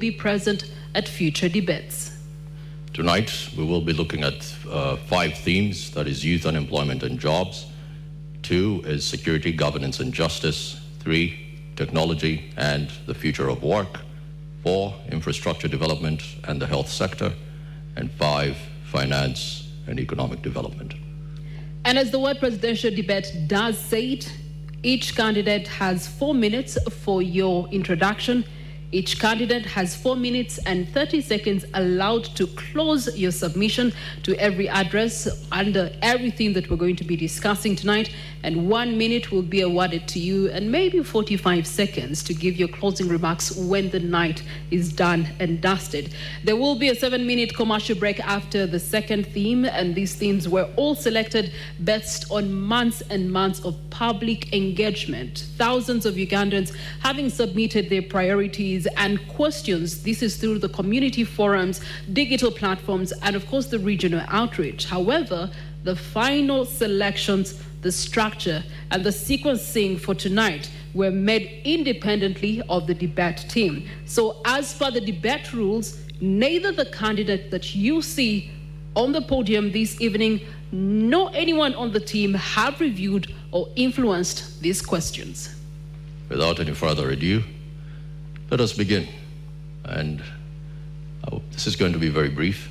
be present at future debates. Tonight, we will be looking at 5 themes, that is youth unemployment and jobs. 2 is security, governance and justice. 3, technology and the future of work. 4, infrastructure development and the health sector. And 5, finance and economic development. And as the word presidential debate does say it, each candidate has 4 minutes for your introduction. Each candidate has 4 minutes and 30 seconds allowed to close your submission to every address under everything that we're going to be discussing tonight. And 1 minute will be awarded to you, and maybe 45 seconds to give your closing remarks when the night is done and dusted. There will be a 7-minute commercial break after the second theme, and these themes were all selected based on months and months of public engagement. Thousands of Ugandans having submitted their priorities and questions. This is through the community forums, digital platforms, and of course the regional outreach. However, the final selections, the structure, and the sequencing for tonight were made independently of the debate team. So as per the debate rules, neither the candidate that you see on the podium this evening nor anyone on the team have reviewed or influenced these questions. Without any further ado, let us begin. And this is going to be very brief.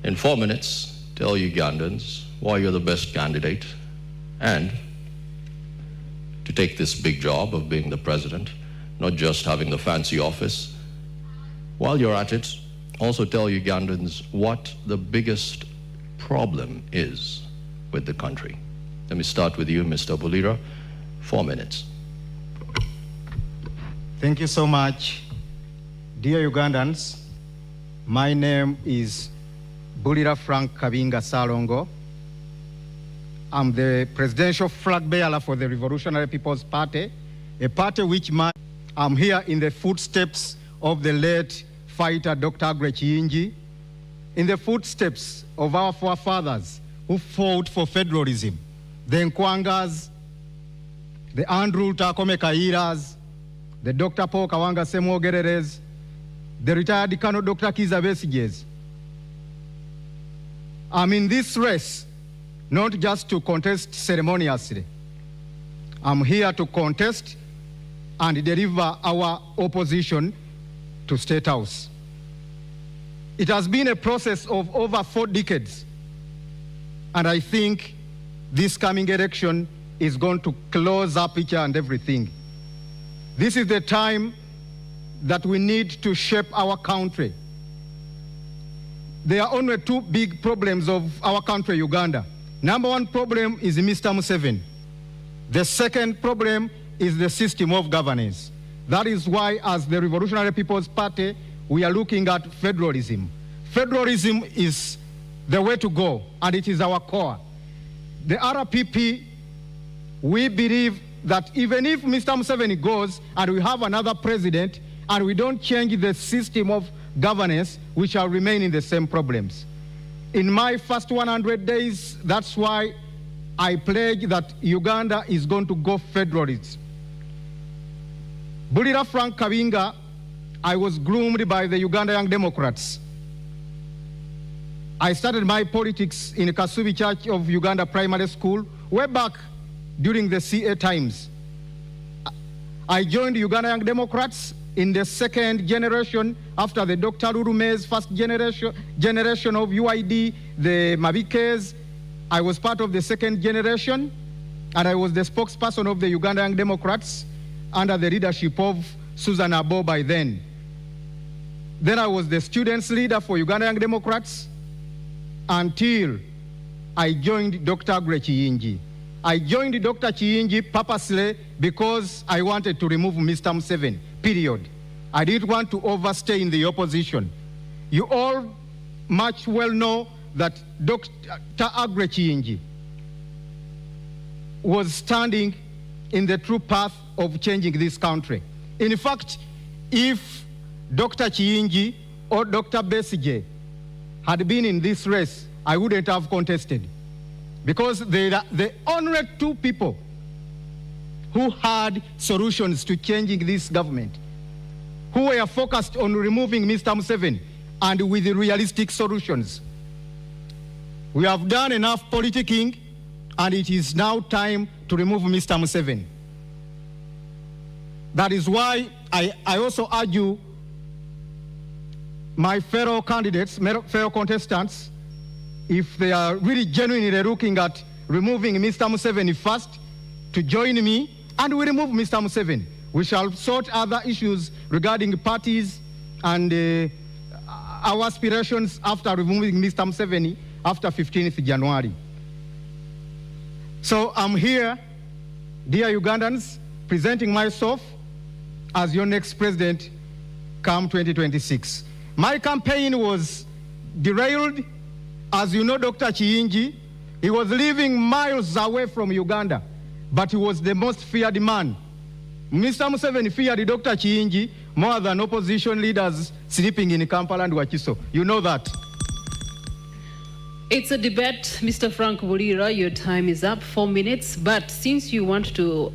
In 4 minutes, tell Ugandans why you're the best candidate and to take this big job of being the president, not just having the fancy office. While you're at it, also tell Ugandans what the biggest problem is with the country. Let me start with you, Mr. Bulira. 4 minutes. Thank you so much. Dear Ugandans, my name is Bulira Frank Kabinga Salongo. I'm the presidential flag bearer for the Revolutionary People's Party, a party which I'm here in the footsteps of the late fighter Dr. Aggrey Kiyingi, in the footsteps of our forefathers who fought for federalism, the Nkwangas, the Andrew Takome Kairas, the Dr. Paul Kawanga Semwogereres, the retired Colonel Dr. Kiza Besiges. I'm in this race not just to contest ceremoniously. I'm here to contest and deliver our opposition to State House. It has been a process of over 4 decades, and I think this coming election is going to close up each and everything. This is the time that we need to shape our country. There are only 2 big problems of our country, Uganda. Number 1 problem is Mr. Museveni. The second problem is the system of governance. That is why, as the Revolutionary People's Party, we are looking at federalism. Federalism is the way to go, and it is our core. The RPP, we believe that even if Mr. Museveni goes and we have another president and we don't change the system of governance, we shall remain in the same problems. In my first 100 days, that's why I pledge that Uganda is going to go federalist. Bulira Frank Kabinga, I was groomed by the Uganda Young Democrats. I started my politics in Kasubi Church of Uganda Primary School way back during the CA times. I joined Uganda Young Democrats in the second generation after the Dr. Rurume's first generation of UID, the Mabikes. I was part of the second generation, and I was the spokesperson of the Uganda Young Democrats under the leadership of Susan Abo by then. Then I was the students leader for Uganda Young Democrats until I joined Dr. Aggrey Kiyingi. I joined Dr. Kiyingi purposely because I wanted to remove Mr. Museveni, period. I didn't want to overstay in the opposition. You all much well know that Dr. Aggrey Kiyingi was standing in the true path of changing this country. In fact, if Dr. Kiyingi or Dr. Besigye had been in this race, I wouldn't have contested, because they are the only 2 people who had solutions to changing this government. who were focused on removing Mr. Museveni and with realistic solutions. We have done enough politicking, and it is now time to remove Mr. Museveni. That is why I also argue my fellow candidates, fellow contestants, if they are really genuinely looking at removing Mr. Museveni first, to join me, and we remove Mr. Museveni. We shall sort other issues regarding parties and our aspirations after removing Mr. Museveni after 15th January. So I'm here, dear Ugandans, presenting myself as your next president come 2026. My campaign was derailed. As you know, Dr. Kiyingi, he was living miles away from Uganda, but he was the most feared man. Mr. Museveni feared Dr. Kiyingi more than opposition leaders sleeping in Kampala and Wakiso. You know that. It's a debate, Mr. Frank Bulira. Your time is up, 4 minutes. But since you want to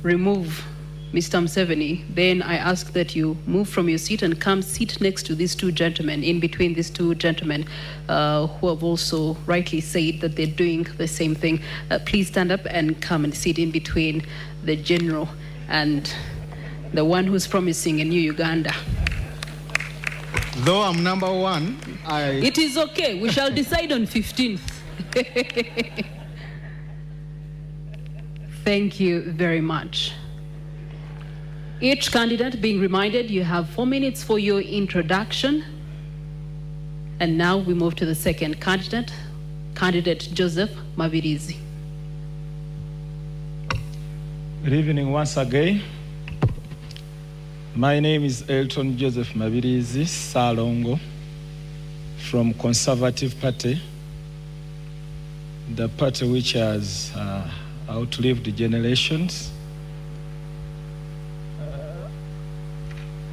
remove Mr. Museveni, then I ask that you move from your seat and come sit next to these two gentlemen, in between these two gentlemen who have also rightly said that they're doing the same thing. Please stand up and come and sit in between the general and the one who's promising a new Uganda. Though I'm number one, It is okay. We shall decide on 15th. Thank you very much. Each candidate being reminded you have 4 minutes for your introduction. And now we move to the second candidate, Candidate Joseph Mabirizi. Good evening once again. My name is Elton Joseph Mabirizi Salongo from Conservative Party, the party which has outlived generations.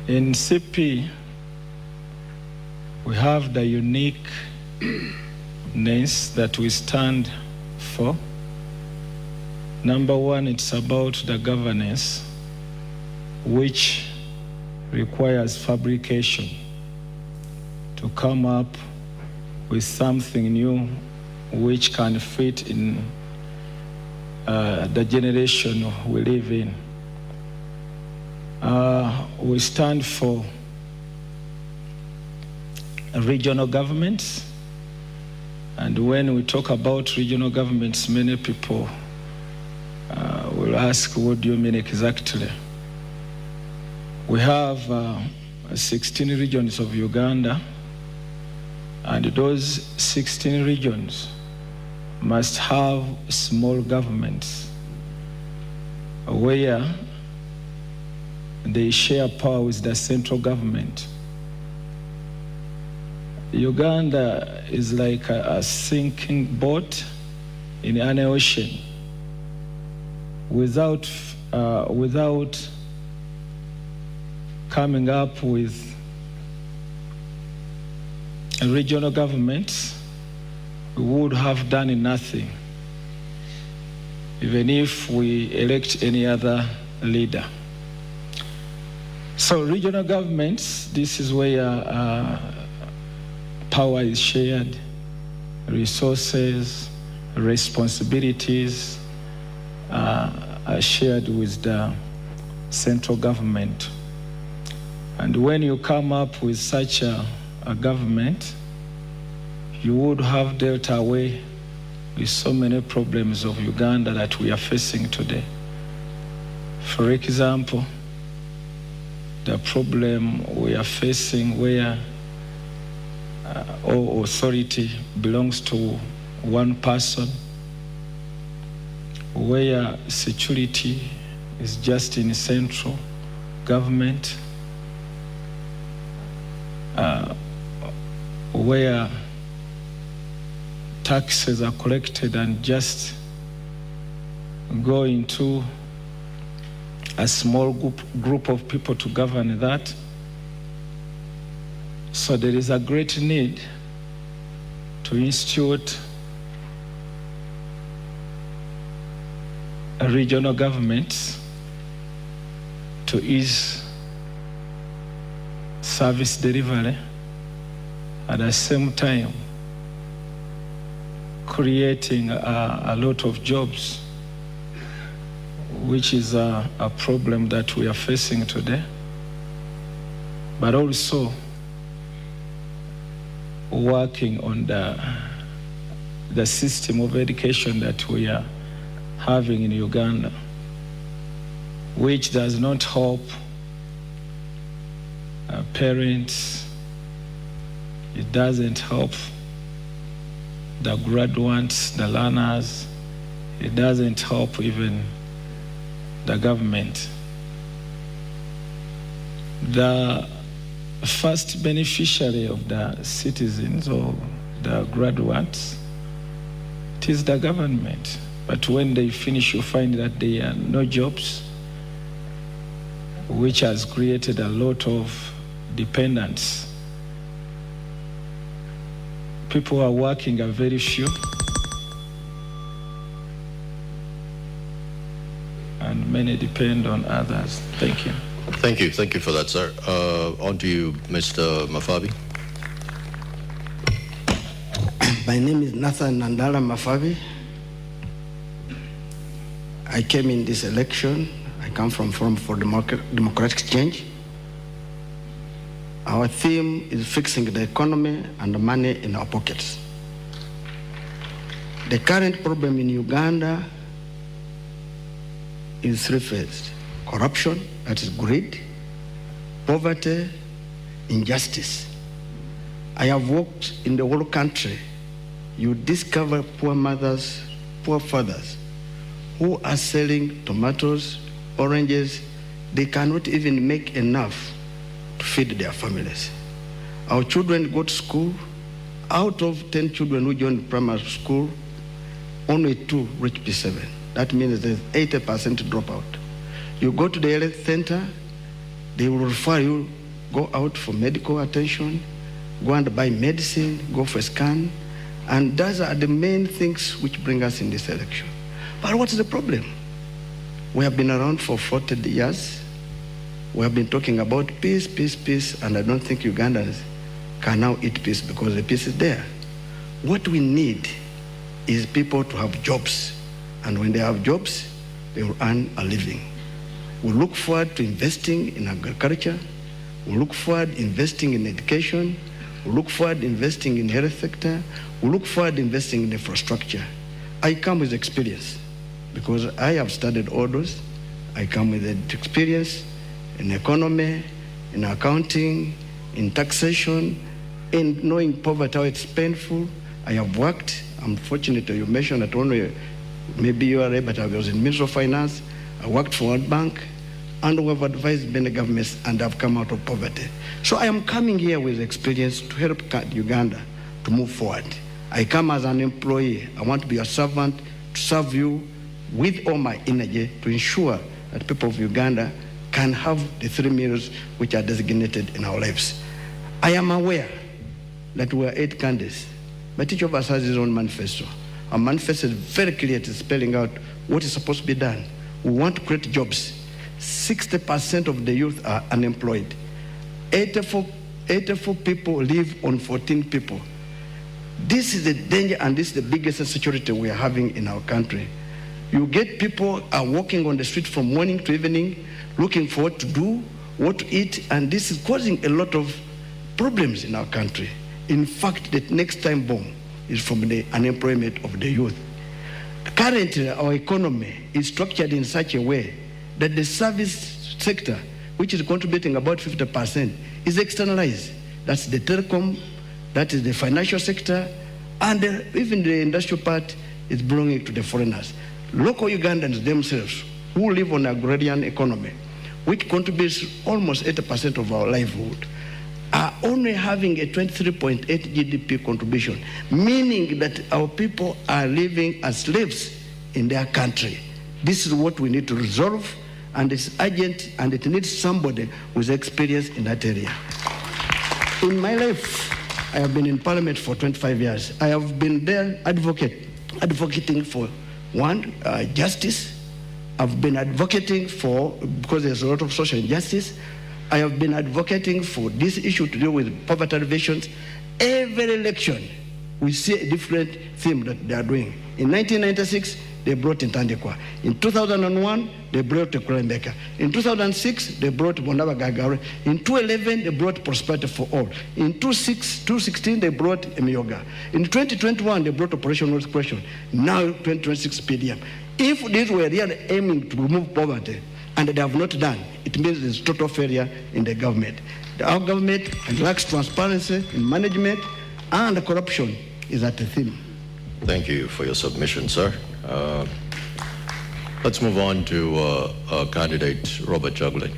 In CP, we have the uniqueness that we stand for. Number one, it's about the governance, which requires fabrication to come up with something new which can fit in the generation we live in. We stand for regional governments, and when we talk about regional governments, many people will ask, what do you mean exactly? We have 16 regions of Uganda, and those 16 regions must have small governments where they share power with the central government. Uganda is like a sinking boat in an ocean. Without coming up with a regional government, we would have done nothing, even if we elect any other leader. So regional governments, this is where power is shared, resources, responsibilities are shared with the central government. And when you come up with such a government, you would have dealt away with so many problems of Uganda that we are facing today. For example, the problem we are facing where all authority belongs to one person, where security is just in central government, where taxes are collected and just go into a small group of people to govern that. So there is a great need to institute regional governments to ease service delivery, at the same time creating a lot of jobs, which is a problem that we are facing today, but also working on the system of education that we are having in Uganda, which does not help parents, it doesn't help the graduates, the learners, it doesn't help even the government. The first beneficiary of the citizens or the graduates, it is the government. But when they finish, you find that there are no jobs, which has created a lot of dependence. People who are working are very few, and many depend on others. Thank you. Thank you for that, sir. On to you, Mr. Mafabi. My name is Nathan Nandala Mafabi. I came in this election. I come from Forum for Democratic Change. Our theme is fixing the economy and the money in our pockets. The current problem in Uganda is three-phased: corruption, that is greed, poverty, injustice. I have worked in the whole country. You discover poor mothers, poor fathers, who are selling tomatoes, oranges. They cannot even make enough to feed their families. Our children go to school. Out of 10 children who join primary school, only 2 reach P7. That means there's 80% dropout. You go to the health center, they will refer you, go out for medical attention, go and buy medicine, go for a scan, and those are the main things which bring us in this election. But what's the problem? We have been around for 40 years. We have been talking about peace, peace, peace, and I don't think Ugandans can now eat peace because the peace is there. What we need is people to have jobs, and when they have jobs, they will earn a living. We look forward to investing in agriculture. We look forward to investing in education. We look forward to investing in health sector. We look forward to investing in infrastructure. I come with experience because I have studied all those. I come with experience in economy, in accounting, in taxation, in knowing poverty, how it's painful. I have worked. I'm fortunate you mentioned that only maybe you are, but I was in Ministry of Finance. I worked for World Bank, and we have advised many governments, and I've come out of poverty. So I am coming here with experience to help Uganda to move forward. I come as an employee. I want to be a servant to serve you with all my energy to ensure that people of Uganda can have the 3 meals which are designated in our lives. I am aware that we are 8 candidates, but each of us has his own manifesto. Our manifesto is very clear, it is spelling out what is supposed to be done. We want to create jobs. 60% of the youth are unemployed. 84 people live on 14 people. This is the danger, and this is the biggest insecurity we are having in our country. You get people are walking on the street from morning to evening, looking for what to do, what to eat, and this is causing a lot of problems in our country. In fact, the next time bomb is from the unemployment of the youth. Currently, our economy is structured in such a way that the service sector, which is contributing about 50%, is externalized. That's the telecom, that is the financial sector, and even the industrial part is belonging to the foreigners. Local Ugandans themselves, who live on agrarian economy, which contributes almost 80% of our livelihood, are only having a 23.8 GDP contribution, meaning that our people are living as slaves in their country. This is what we need to resolve, and it's urgent, and it needs somebody with experience in that area. In my life, I have been in Parliament for 25 years. I have been there advocating for justice. I've been advocating for, because there's a lot of social injustice. I have been advocating for this issue to deal with poverty alleviations. Every election, we see a different theme that they are doing. In 1996, they brought Ntandikwa. In 2001, they brought Kulembeka. In 2006, they brought Bondaba Gagare. In 2011, they brought Prosperity for All. In 2016, they brought Emioga. In 2021, they brought Operational Expression. Now, 2026 PDM. If these were really aiming to remove poverty, and they have not done, it means there's total failure in the government. Our government lacks transparency in management, and corruption is at the theme. Thank you for your submission, sir. Let's move on to candidate Robert Juggling.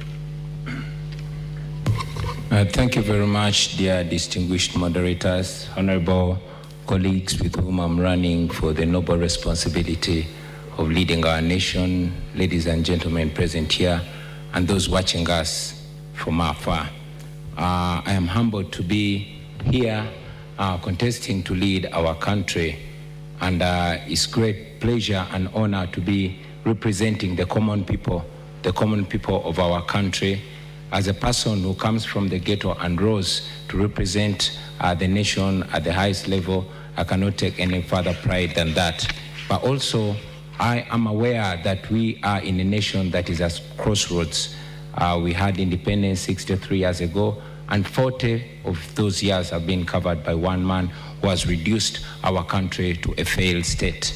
Thank you very much, dear distinguished moderators, honorable colleagues with whom I'm running for the noble responsibility of leading our nation, ladies and gentlemen present here, and those watching us from afar. I am humbled to be here contesting to lead our country, and it's great pleasure and honor to be representing the common people of our country. As a person who comes from the ghetto and rose to represent the nation at the highest level, I cannot take any further pride than that. But also, I am aware that we are in a nation that is at crossroads. We had independence 63 years ago, and 40 of those years have been covered by one man who has reduced our country to a failed state.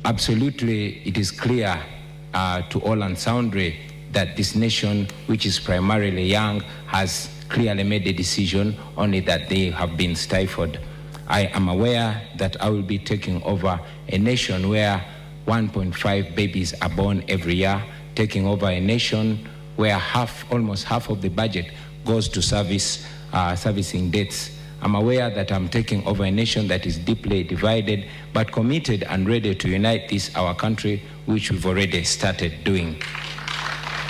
Absolutely, it is clear to all and sundry that this nation, which is primarily young, has clearly made a decision, only that they have been stifled. I am aware that I will be taking over a nation where 1.5 babies are born every year, taking over a nation where almost half of the budget goes to servicing debts. I'm aware that I'm taking over a nation that is deeply divided, but committed and ready to unite our country, which we've already started doing.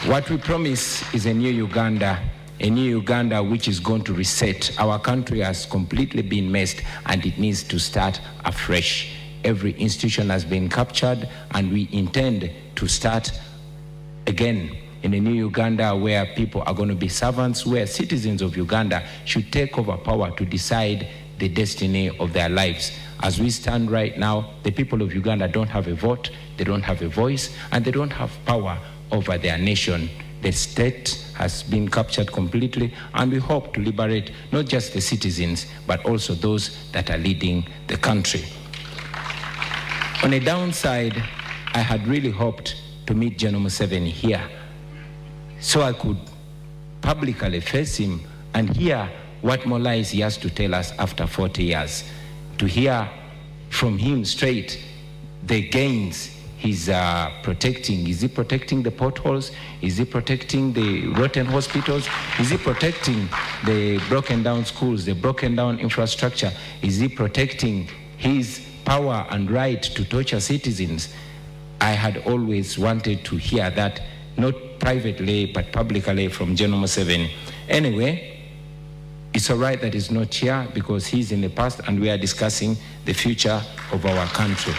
What we promise is a new Uganda which is going to reset. Our country has completely been messed, and it needs to start afresh. Every institution has been captured, and we intend to start again in a new Uganda where people are going to be servants, where citizens of Uganda should take over power to decide the destiny of their lives. As we stand right now, the people of Uganda don't have a vote, they don't have a voice, and they don't have power over their nation. The state has been captured completely, and we hope to liberate not just the citizens, but also those that are leading the country. On a downside, I had really hoped to meet General Museveni here, so I could publicly face him and hear what more lies he has to tell us after 40 years. To hear from him straight the gains he's protecting. Is he protecting the potholes? Is he protecting the rotten hospitals? Is he protecting the broken down schools, the broken down infrastructure? Is he protecting his power and right to torture citizens? I had always wanted to hear that, not privately, but publicly from General Museveni. Anyway, it's all right that he's not here because he's in the past and we are discussing the future of our country.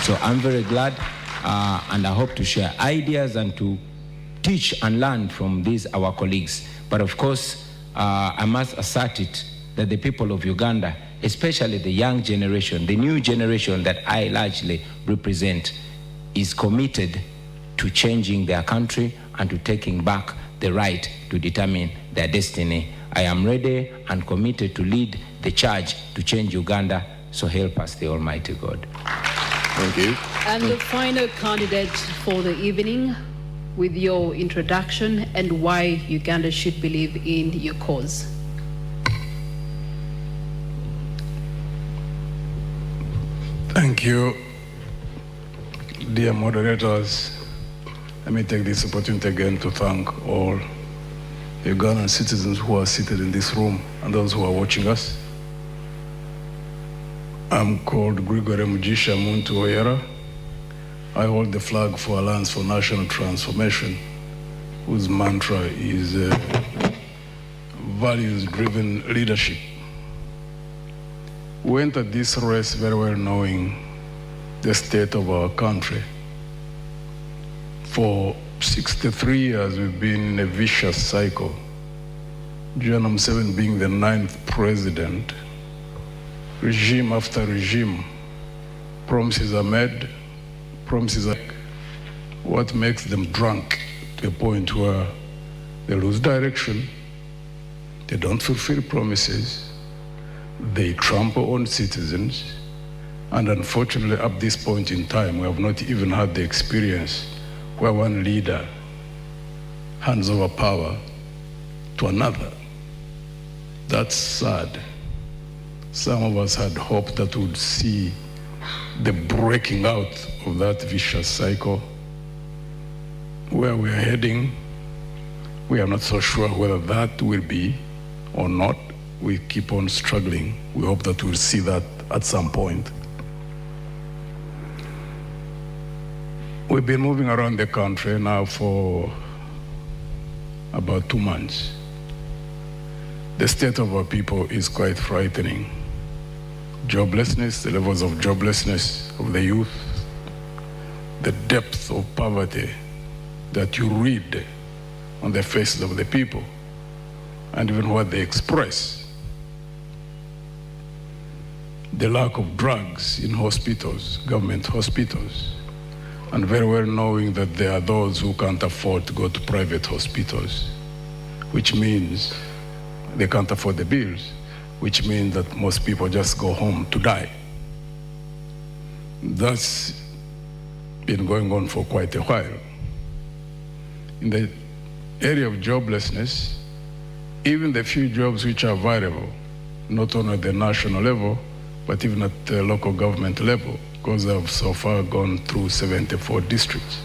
So I'm very glad and I hope to share ideas and to teach and learn from these, our colleagues. But of course, I must assert it that the people of Uganda, especially the young generation, the new generation that I largely represent, is committed to changing their country and to taking back the right to determine their destiny. I am ready and committed to lead the charge to change Uganda, so help us the Almighty God. Thank you. And the final candidate for the evening, with your introduction and why Uganda should believe in your cause. Thank you, dear moderators. Let me take this opportunity again to thank all Ugandan citizens who are seated in this room and those who are watching us. I'm called Gregory Mugisha Muntu Oyera. I hold the flag for Alliance for National Transformation, whose mantra is values-driven leadership. We entered this race very well knowing the state of our country. For 63 years we've been in a vicious cycle. John Museveni being the 9th president, regime after regime, promises are made, promises are what makes them drunk to a point where they lose direction, they don't fulfill promises, they trample on citizens, and unfortunately at this point in time we have not even had the experience where one leader hands over power to another. That's sad. Some of us had hoped that we would see the breaking out of that vicious cycle. Where we are heading, we are not so sure whether that will be or not. We keep on struggling. We hope that we'll see that at some point. We've been moving around the country now for about 2 months. The state of our people is quite frightening. Joblessness, the levels of joblessness of the youth, the depth of poverty that you read on the faces of the people, and even what they express. The lack of drugs in hospitals, government hospitals, and very well knowing that there are those who can't afford to go to private hospitals, which means they can't afford the bills, which means that most people just go home to die. That's been going on for quite a while. In the area of joblessness, even the few jobs which are viable, not only at the national level, but even at the local government level, because I've so far gone through 74 districts.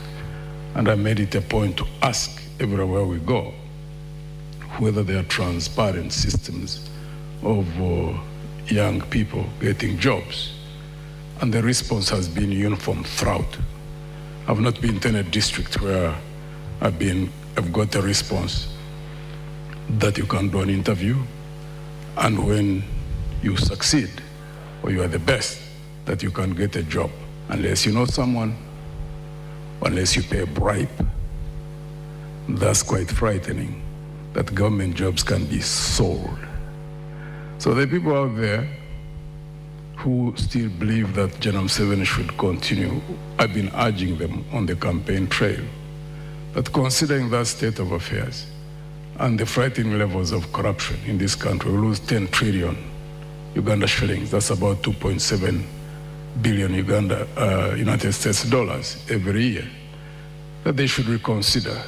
And I made it a point to ask everywhere we go whether there are transparent systems of young people getting jobs. And the response has been uniform throughout. I've not been to any district where I've got a response that you can do an interview, and when you succeed or you are the best, that you can get a job unless you know someone, unless you pay a bribe. That's quite frightening, that government jobs can be sold. So the people out there who still believe that General Museveni should continue, I've been urging them on the campaign trail that considering that state of affairs and the frightening levels of corruption in this country, we lose 10 trillion Uganda shillings, that's about 2.7 billion United States dollars every year, that they should reconsider.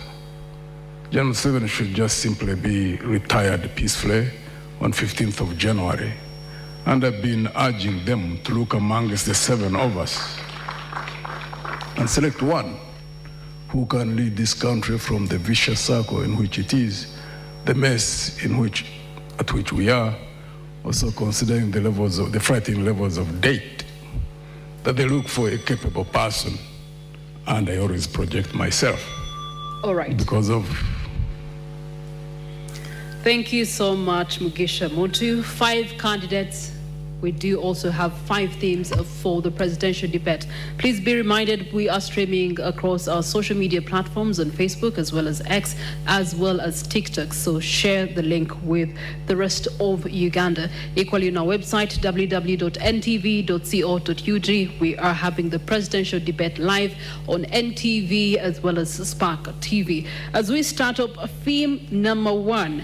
General Museveni should just simply be retired peacefully on 15th of January. And I've been urging them to look amongst the 7 of us and select one who can lead this country from the vicious circle in which it is, the mess at which we are, also considering the frightening levels of debt, that they look for a capable person. And I always project myself. All right. Because of... Thank you so much, Mugisha Muntu. 5 candidates. We do also have 5 themes for the presidential debate. Please be reminded we are streaming across our social media platforms on Facebook as well as X, as well as TikTok. So share the link with the rest of Uganda. Equally on our website, www.ntv.co.ug, we are having the presidential debate live on NTV as well as Spark TV. As we start up, theme number 1,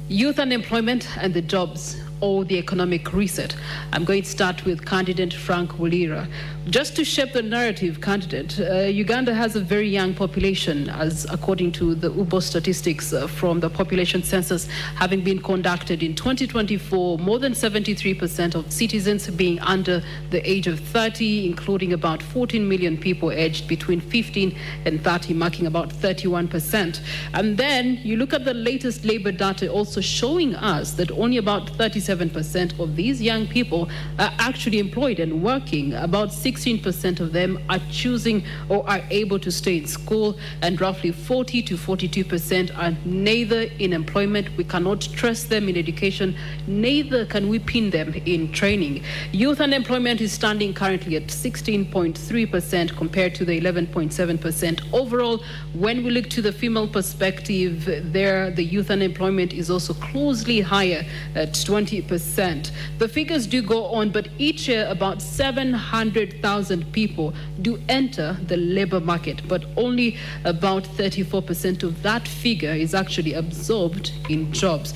youth unemployment and the jobs, or the economic reset. I'm going to start with candidate Frank Wulira. Just to shape the narrative, candidate, Uganda has a very young population, as according to the UBO statistics from the population census having been conducted in 2024, more than 73% of citizens being under the age of 30, including about 14 million people aged between 15 and 30, marking about 31%. And then you look at the latest labor data also showing us that only about 37% 11.7% of these young people are actually employed and working. About 16% of them are choosing or are able to stay in school, and roughly 40 to 42% are neither in employment. We cannot trust them in education, neither can we pin them in training. Youth unemployment is standing currently at 16.3% compared to the 11.7% overall. When we look to the female perspective, there the youth unemployment is also closely higher at 20%. The figures do go on, but each year about 700,000 people do enter the labor market, but only about 34% of that figure is actually absorbed in jobs.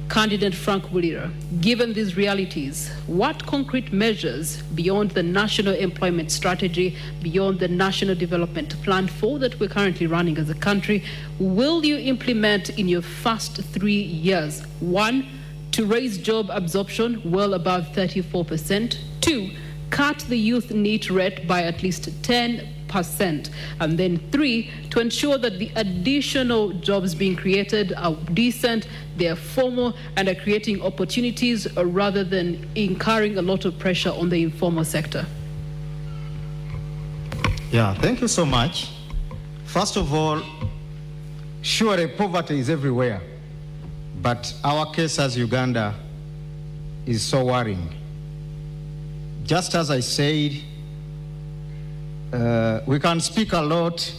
Candidate Frank Bulira, given these realities, what concrete measures beyond the national employment strategy, beyond the national development plan 4 that we're currently running as a country, will you implement in your first 3 years? 1, to raise job absorption well above 34%. 2, cut the youth NEET rate by at least 10%. And then 3, to ensure that the additional jobs being created are decent, they are formal, and are creating opportunities rather than incurring a lot of pressure on the informal sector. Yeah, thank you so much. First of all, surely poverty is everywhere, but our case as Uganda is so worrying. Just as I said, we can speak a lot,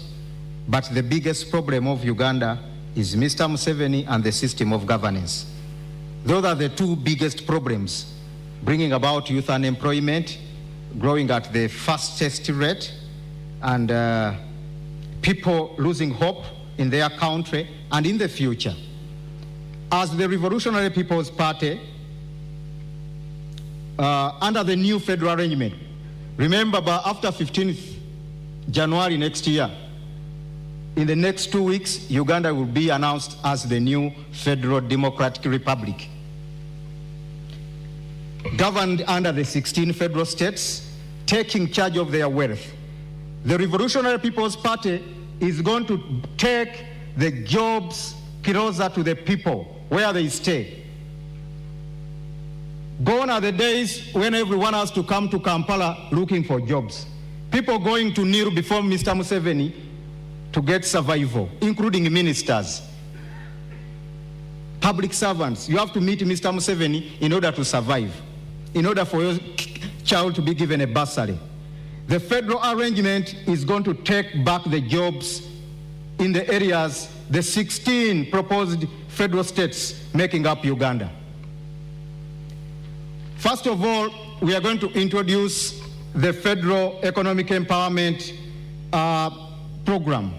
but the biggest problem of Uganda is Mr. Museveni and the system of governance. Those are the two biggest problems, bringing about youth unemployment, growing at the fastest rate, and people losing hope in their country and in the future. As the Revolutionary People's Party, under the new federal arrangement, remember, after 15th January next year, in the next 2 weeks, Uganda will be announced as the new Federal Democratic Republic, governed under the 16 federal states, taking charge of their wealth. The Revolutionary People's Party is going to take the jobs closer to the people, where they stay. Gone are the days when everyone has to come to Kampala looking for jobs. People going to kneel before Mr. Museveni to get survival, including ministers, public servants. You have to meet Mr. Museveni in order to survive, in order for your child to be given a bursary. The federal arrangement is going to take back the jobs in the areas, the 16 proposed federal states making up Uganda. First of all, we are going to introduce the Federal Economic Empowerment Program.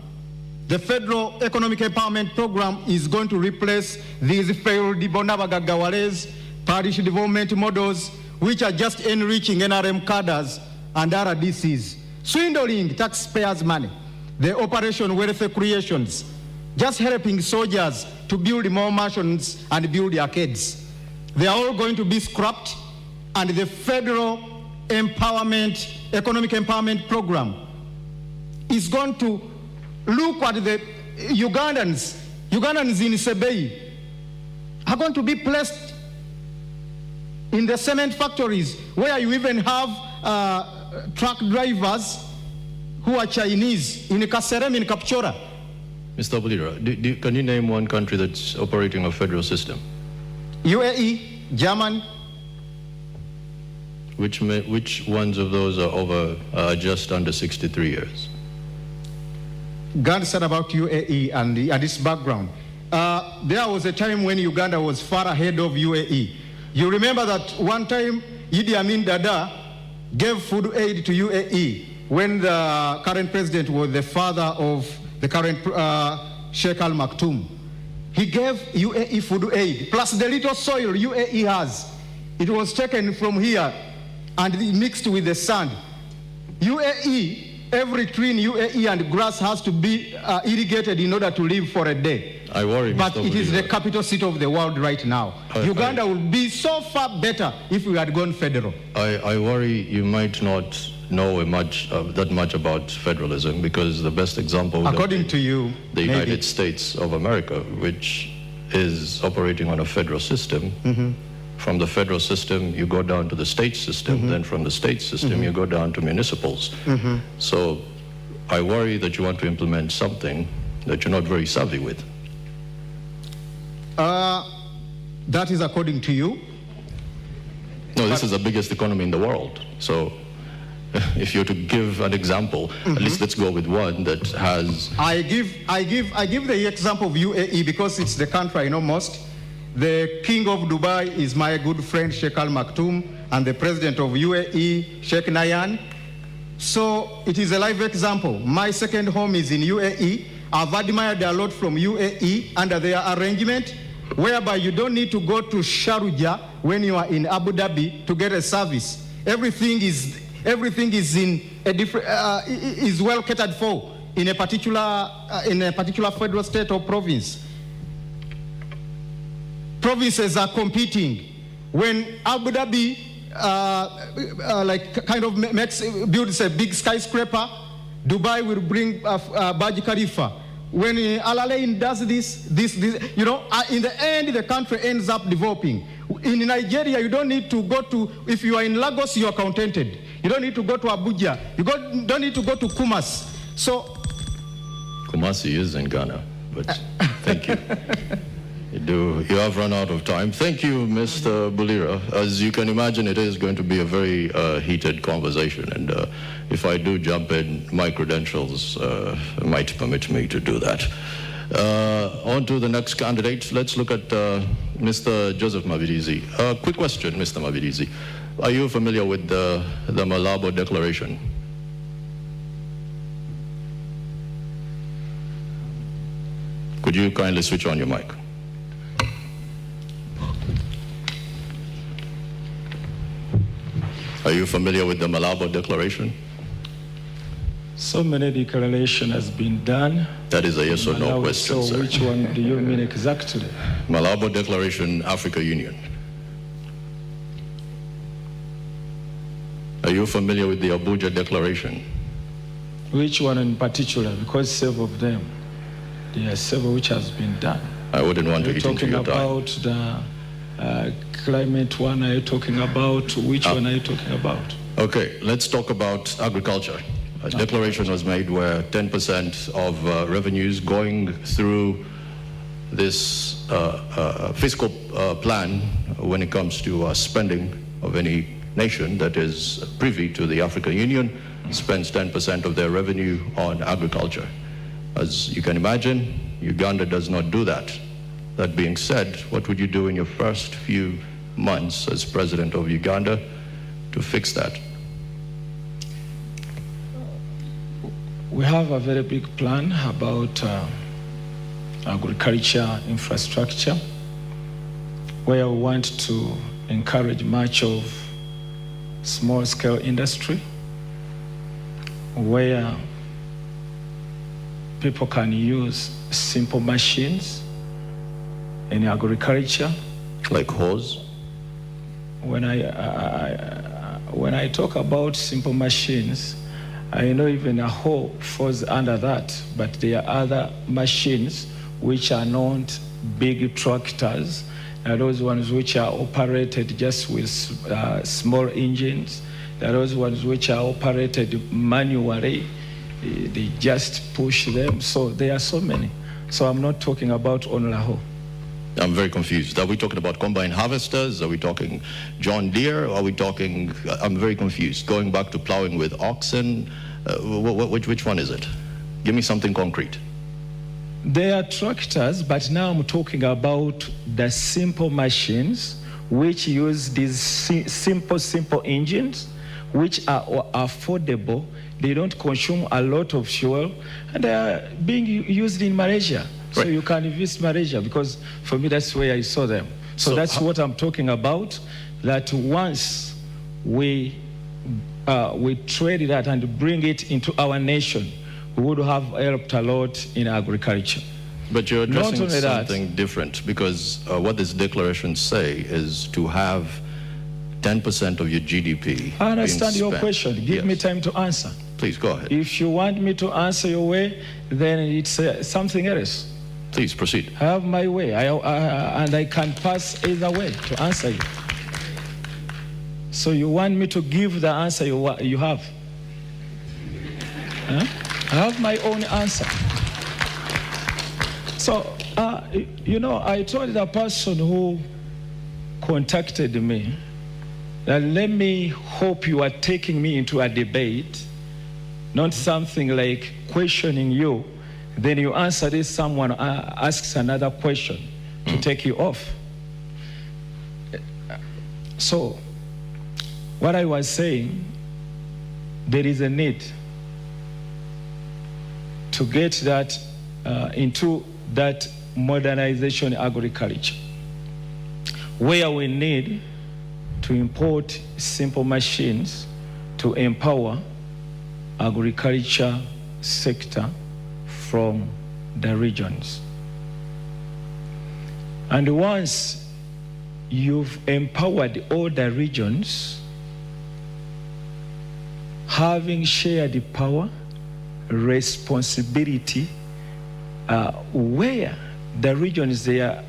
The Federal Economic Empowerment Program is going to replace these failed Bonabagagawales, parish development models, which are just enriching NRM cadres and RDCs, swindling taxpayers' money, the Operation Welfare Creations, just helping soldiers to build more mansions and build arcades. They are all going to be scrapped, and the Federal Economic Empowerment Program is going to look at the Ugandans in Sebei are going to be placed in the cement factories, where you even have truck drivers who are Chinese, in Kaserem, in Kapchora. Mr. Bulira, can you name one country that's operating a federal system? UAE, German. Which ones of those are over just under 63 years? God said about UAE and its background. There was a time when Uganda was far ahead of UAE. You remember that one time Idi Amin Dada gave food aid to UAE when the current president was the father of the current Sheikh Al Maktoum. He gave UAE food aid, plus the little soil UAE has. It was taken from here and mixed with the sand. UAE, every tree in UAE and grass has to be irrigated in order to live for a day. I worry, but it is the capital city of the world right now. Uganda would be so far better if we had gone federal. I worry you might not know that much about federalism, because the best example, according to you, the United States of America, which is operating on a federal system. From the federal system, you go down to the state system. Then from the state system, you go down to municipals. So I worry that you want to implement something that you're not very savvy with. That is according to you. No, this is the biggest economy in the world. So if you're to give an example, at least let's go with one that has... I give the example of UAE because it's the country I know most. The king of Dubai is my good friend Sheikh Al Maktoum, and the president of UAE, Sheikh Nayan. So it is a live example. My second home is in UAE. I've admired a lot from UAE under their arrangement, whereby you don't need to go to Sharjah when you are in Abu Dhabi to get a service. Everything is in a different is well catered for in a particular federal state or province. Provinces are competing. When Abu Dhabi builds a big skyscraper, Dubai will bring Burj Khalifa. When Al Alain does this, in the end, the country ends up developing. In Nigeria, you don't need to go to, if you are in Lagos, you are contented. You don't need to go to Abuja. You don't need to go to Kumasi. So, Kumasi is in Ghana, but thank you. You have run out of time. Thank you, Mr. Bulira. As you can imagine, it is going to be a very heated conversation, and if I do jump in, my credentials might permit me to do that. On to the next candidate. Let's look at Mr. Joseph Mavidizi. Quick question, Mr. Mavidizi. Are you familiar with the Malabo Declaration? Could you kindly switch on your mic? Are you familiar with the Malabo Declaration? So many declarations has been done. That is a yes or no question, so sir. Which one do you mean exactly? Malabo Declaration, Africa Union. Are you familiar with the Abuja Declaration? Which one in particular? Because several of them. There are several which has been done. I wouldn't want to eat into your time. Are you talking about the climate one? Are you talking about which one are you talking about? Okay, let's talk about agriculture. A declaration was made where 10% of revenues going through this fiscal plan when it comes to spending of any nation that is privy to the African Union spends 10% of their revenue on agriculture. As you can imagine, Uganda does not do that. That being said, what would you do in your first few months as president of Uganda to fix that? We have a very big plan about agriculture infrastructure, where we want to encourage much of small-scale industry, where people can use simple machines in agriculture. Like hoes? When I talk about simple machines, I know even a hoe falls under that, but there are other machines which are not big tractors. There are those ones which are operated just with small engines. There are those ones which are operated manually. They just push them. So there are so many. So I'm not talking about only a hoe. I'm very confused. Are we talking about combine harvesters? Are we talking John Deere? Are we talking, I'm very confused. Going back to plowing with oxen, which one is it? Give me something concrete. They are tractors, but now I'm talking about the simple machines which use these simple engines, which are affordable. They don't consume a lot of fuel, and they are being used in Malaysia. So you can visit Malaysia, because for me that's where I saw them. So that's what I'm talking about, that once we trade that and bring it into our nation, we would have helped a lot in agriculture. But you're addressing something different, because what this declaration say is to have 10% of your GDP. I understand your question. Give me time to answer. Please go ahead. If you want me to answer your way, then it's something else. Please proceed. I have my way, and I can pass either way to answer you. So you want me to give the answer you have? Huh? I have my own answer. So, I told the person who contacted me that let me hope you are taking me into a debate, not something like questioning you, then you answer this, someone asks another question to take you off. So, what I was saying, there is a need to get that into that modernization agriculture, where we need to import simple machines to empower agriculture sector from the regions. And once you've empowered all the regions, having shared the power, responsibility, where the regions, they are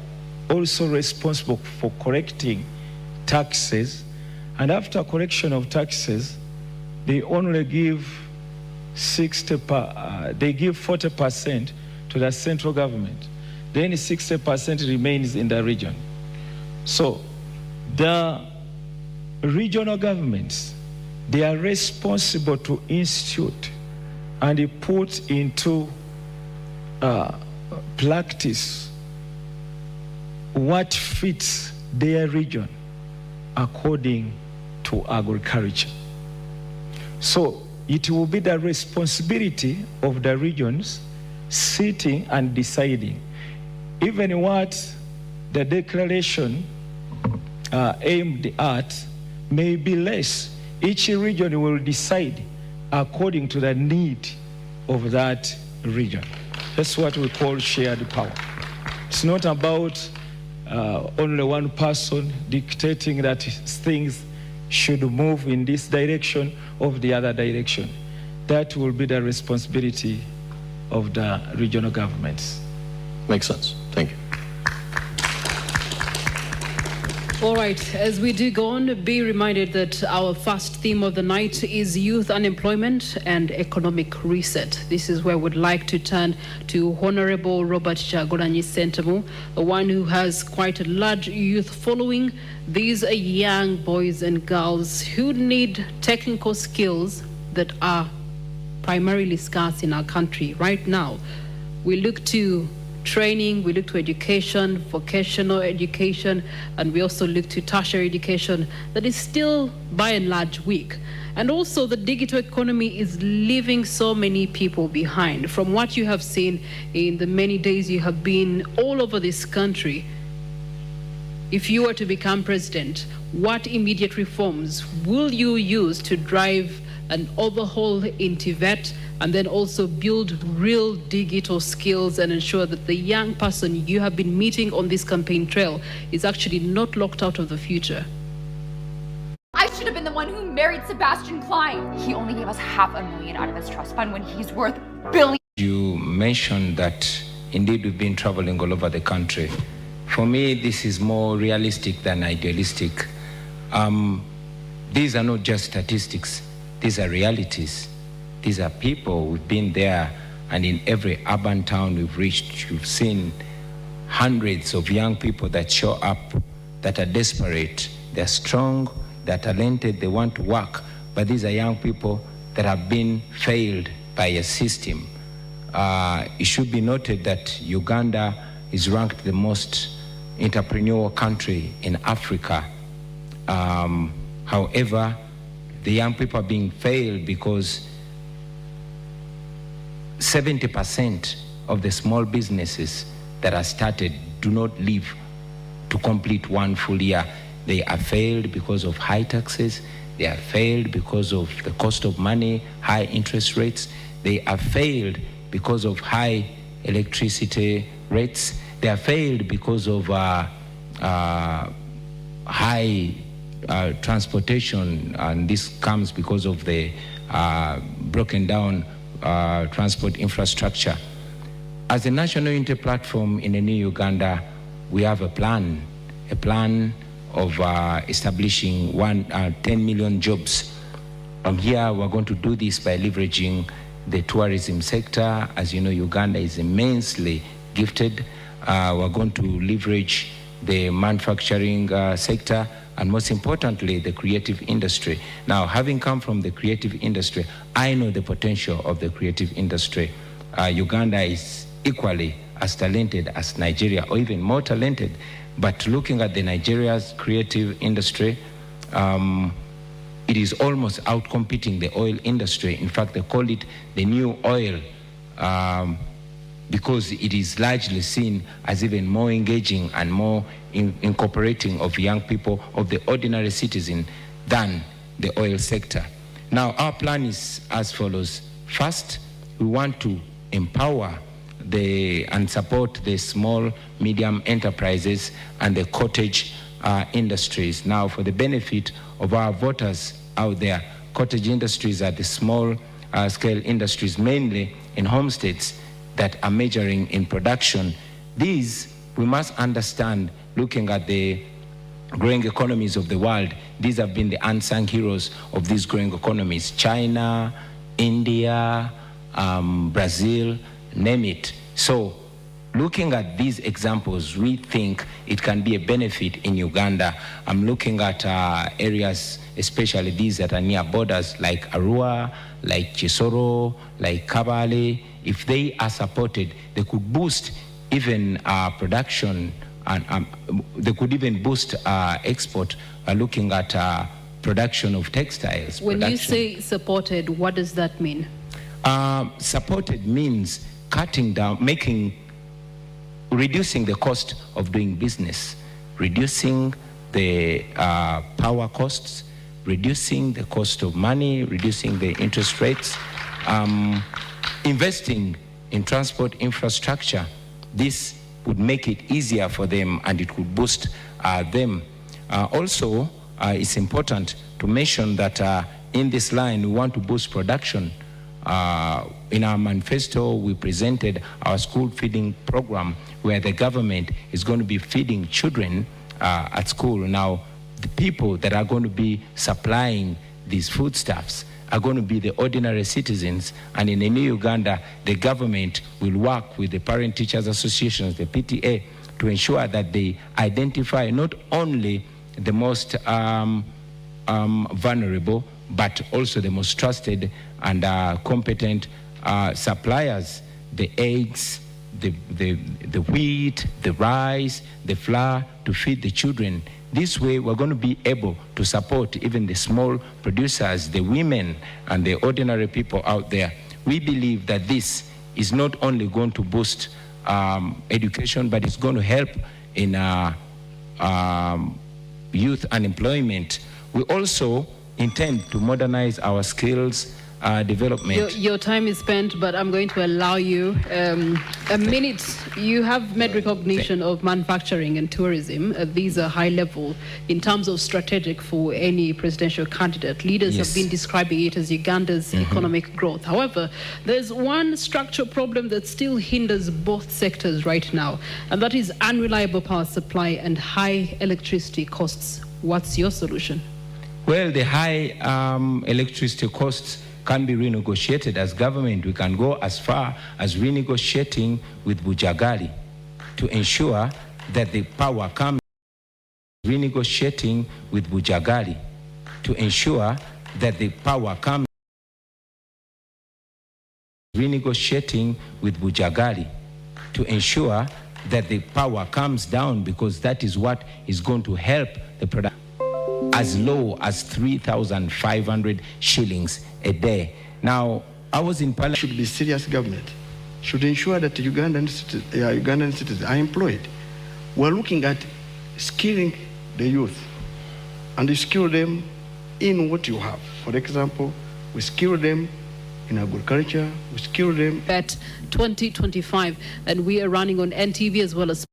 also responsible for collecting taxes, and after collection of taxes, they only give 40% to the central government. Then 60% remains in the region. So the regional governments, they are responsible to institute and put into practice what fits their region according to agriculture. So it will be the responsibility of the regions sitting and deciding. Even what the declaration aimed at may be less. Each region will decide according to the need of that region. That's what we call shared power. It's not about only one person dictating that things should move in this direction or the other direction. That will be the responsibility of the regional governments. Makes sense. Thank you. All right, as we do go on, be reminded that our first theme of the night is youth unemployment and economic reset. This is where we'd like to turn to Honorable Robert Chagoranyi Sentamu, one who has quite a large youth following. These are young boys and girls who need technical skills that are primarily scarce in our country right now. We look to training, we look to education, vocational education, and we also look to tertiary education that is still by and large weak. And also the digital economy is leaving so many people behind. From what you have seen in the many days you have been all over this country, if you were to become president, what immediate reforms will you use to drive an overhaul in TVET, and then also build real digital skills and ensure that the young person you have been meeting on this campaign trail is actually not locked out of the future? I should have been the one who married Sebastian Klein. He only gave us $500,000 out of his trust fund when he's worth billions. You mentioned that indeed we've been traveling all over the country. For me, this is more realistic than idealistic. These are not just statistics. These are realities. These are people. We've been there, and in every urban town we've reached, you've seen hundreds of young people that show up, that are desperate, they're strong, they're talented, they want to work, but these are young people that have been failed by a system. It should be noted that Uganda is ranked the most entrepreneurial country in Africa. However, the young people are being failed because 70% of the small businesses that are started do not live to complete one full year. They are failed because of high taxes. They are failed because of the cost of money, high interest rates. They are failed because of high electricity rates. They are failed because of high transportation, and this comes because of the broken down transport infrastructure. As a national unity platform in the new Uganda, we have a plan of establishing 10 million jobs. Here, we're going to do this by leveraging the tourism sector. As you know, Uganda is immensely gifted. We're going to leverage the manufacturing sector, and most importantly, the creative industry. Now, having come from the creative industry, I know the potential of the creative industry. Uganda is equally as talented as Nigeria, or even more talented. But looking at the Nigeria's creative industry, it is almost outcompeting the oil industry. In fact, they call it the new oil because it is largely seen as even more engaging and more incorporating of young people, of the ordinary citizen, than the oil sector. Now, our plan is as follows. First, we want to empower and support the small, medium enterprises and the cottage industries. Now, for the benefit of our voters out there, cottage industries are the small scale industries, mainly in homesteads that are majoring in production. These, we must understand, looking at the growing economies of the world, these have been the unsung heroes of these growing economies. China, India, Brazil, name it. So, looking at these examples, we think it can be a benefit in Uganda. I'm looking at areas, especially these that are near borders, like Arua, like Chisoro, like Kabale. If they are supported, they could boost even production, and they could even boost export. Looking at production of textiles. When you say supported, what does that mean? Supported means cutting down, reducing the cost of doing business, reducing the power costs, reducing the cost of money, reducing the interest rates, investing in transport infrastructure. This would make it easier for them, and it would boost them. Also, it's important to mention that in this line, we want to boost production. In our manifesto, we presented our school feeding program, where the government is going to be feeding children at school. Now, the people that are going to be supplying these foodstuffs are going to be the ordinary citizens, and in the new Uganda, the government will work with the parent teachers associations, the PTA, to ensure that they identify not only the most vulnerable, but also the most trusted and competent suppliers, the eggs, the wheat, the rice, the flour, to feed the children. This way, we're going to be able to support even the small producers, the women, and the ordinary people out there. We believe that this is not only going to boost education, but it's going to help in youth unemployment. We also intend to modernize our skills development. Your time is spent, but I'm going to allow you a minute. You have made recognition of manufacturing and tourism. These are high level in terms of strategic for any presidential candidate. Leaders have been describing it as Uganda's economic growth. However, there's one structural problem that still hinders both sectors right now, and that is unreliable power supply and high electricity costs. What's your solution? Well, the high electricity costs can be renegotiated. As government, we can go as far as renegotiating with Bujagali to ensure that the power comes. Renegotiating with Bujagali to ensure that the power comes. Renegotiating with Bujagali to ensure that the power comes down, because that is what is going to help the production. As low as 3,500 shillings a day. Now, I was in Parliament. Should be serious government. Should ensure that Ugandan citizens are employed. We're looking at skilling the youth, and you skill them in what you have. For example, we skill them in agriculture, we skill them. At 2025, and we are running on NTV as well as